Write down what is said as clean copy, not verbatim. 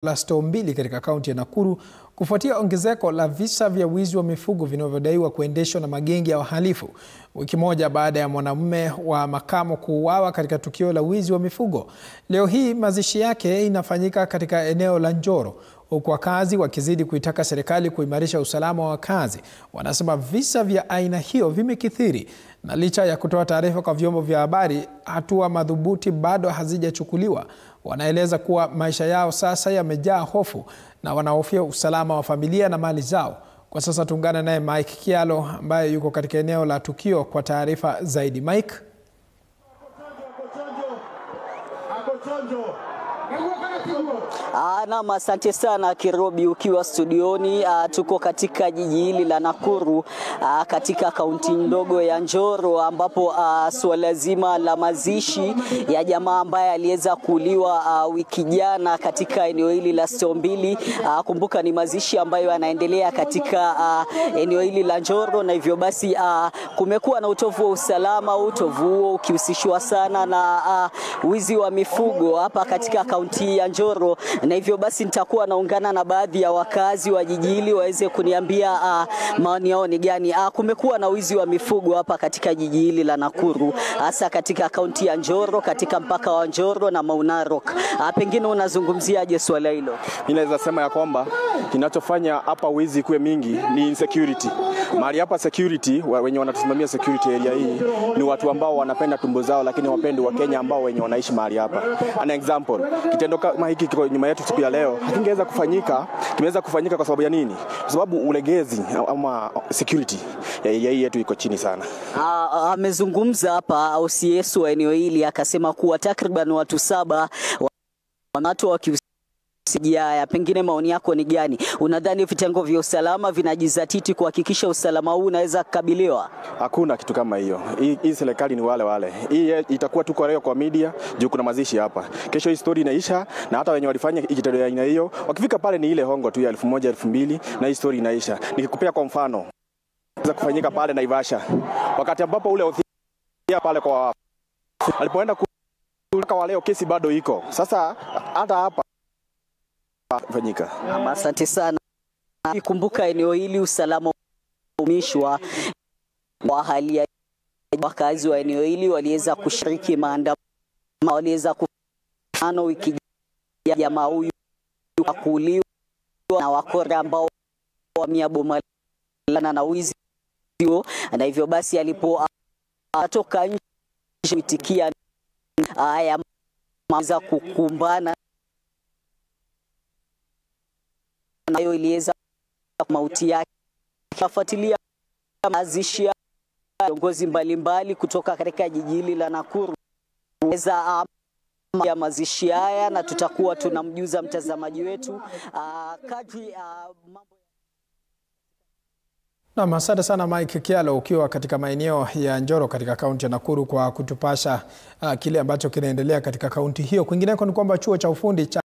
la stoo mbili katika kaunti ya Nakuru kufuatia ongezeko la visa vya wizi wa mifugo vinavyodaiwa kuendeshwa na magenge ya wahalifu, wiki moja baada ya mwanamume wa makamo kuuawa katika tukio la wizi wa mifugo. Leo hii mazishi yake inafanyika katika eneo la Njoro, huku wakazi wakizidi kuitaka serikali kuimarisha usalama wa wakazi. Wanasema visa vya aina hiyo vimekithiri, na licha ya kutoa taarifa kwa vyombo vya habari, hatua madhubuti bado hazijachukuliwa. Wanaeleza kuwa maisha yao sasa yamejaa hofu na wanahofia usalama wa familia na mali zao. Kwa sasa tuungane naye Mike Kialo ambaye yuko katika eneo la tukio kwa taarifa zaidi. Mike. Naam, asante sana Kirobi ukiwa studioni. Tuko katika jiji hili la Nakuru, katika kaunti ndogo ya Njoro, ambapo swala zima la mazishi ya jamaa ambaye aliweza kuuliwa wiki jana katika eneo hili la stoo mbili. Kumbuka ni mazishi ambayo yanaendelea katika eneo hili la Njoro, na hivyo basi kumekuwa na utovu wa usalama, utovu huo ukihusishwa sana na wizi wa mifugo hapa katika kaunti ya Njoro, na hivyo basi nitakuwa naungana na baadhi ya wakazi wa jiji hili waweze kuniambia maoni yao ni gani. Kumekuwa na wizi wa mifugo hapa katika jiji hili la Nakuru, hasa katika kaunti ya Njoro, katika mpaka wa Njoro na Mau Narok. Pengine unazungumziaje swala hilo? Ninaweza sema ya kwamba kinachofanya hapa wizi kuwe mingi ni insecurity. Mahali hapa security, wenye wanatusimamia security area hii ni watu ambao wanapenda tumbo zao, lakini wapendi wa Kenya ambao wenye wanaishi mahali hapa. An example, kitendo kama hiki kiko nyuma yetu siku ya leo hakingeweza kufanyika. Kimeweza kufanyika kwa sababu ya nini? Kwa sababu ulegezi ama security ya area yetu iko chini sana. Amezungumza hapa OCS wa eneo hili, akasema kuwa takriban watu 7 watu ya pengine maoni yako ni gani? Unadhani vitengo vya usalama vinajizatiti kuhakikisha usalama huu unaweza kukabiliwa? Hakuna kitu kama hiyo. Hii serikali ni wale. Hii itakuwa tuko leo kwa media juu kuna mazishi hapa. Kesho hii story inaisha, na hata wenye walifanya kitendo ya aina hiyo wakifika pale ni ile hongo tu ya 1000 2000 na hii story inaisha. Nikikupea kwa mfano za kufanyika pale Naivasha, wakati ambapo ule pale kwa alipoenda kwa leo kesi bado iko. Sasa hata hapa fanyika. Asante sana. Kumbuka eneo hili usalama umishwa wa hali ya wakazi wa eneo hili waliweza kushiriki maandamano, waliweza kufanya wiki ya jamaa huyu kuuliwa na wakora ambao wamia boma na wizi, na hivyo basi alipotoka nje kuitikia haya za kukumbana nayo iliweza mauti yake. Kufuatilia mazishi ya viongozi mbalimbali kutoka katika jiji hili la Nakuru ya mazishi haya, na tutakuwa tunamjuza mtazamaji wetu kadri mambo. Na asante sana Mike Kialo ukiwa katika maeneo ya Njoro katika kaunti ya Nakuru kwa kutupasha kile ambacho kinaendelea katika kaunti hiyo. Kwingineko ni kwamba chuo cha ufundi cha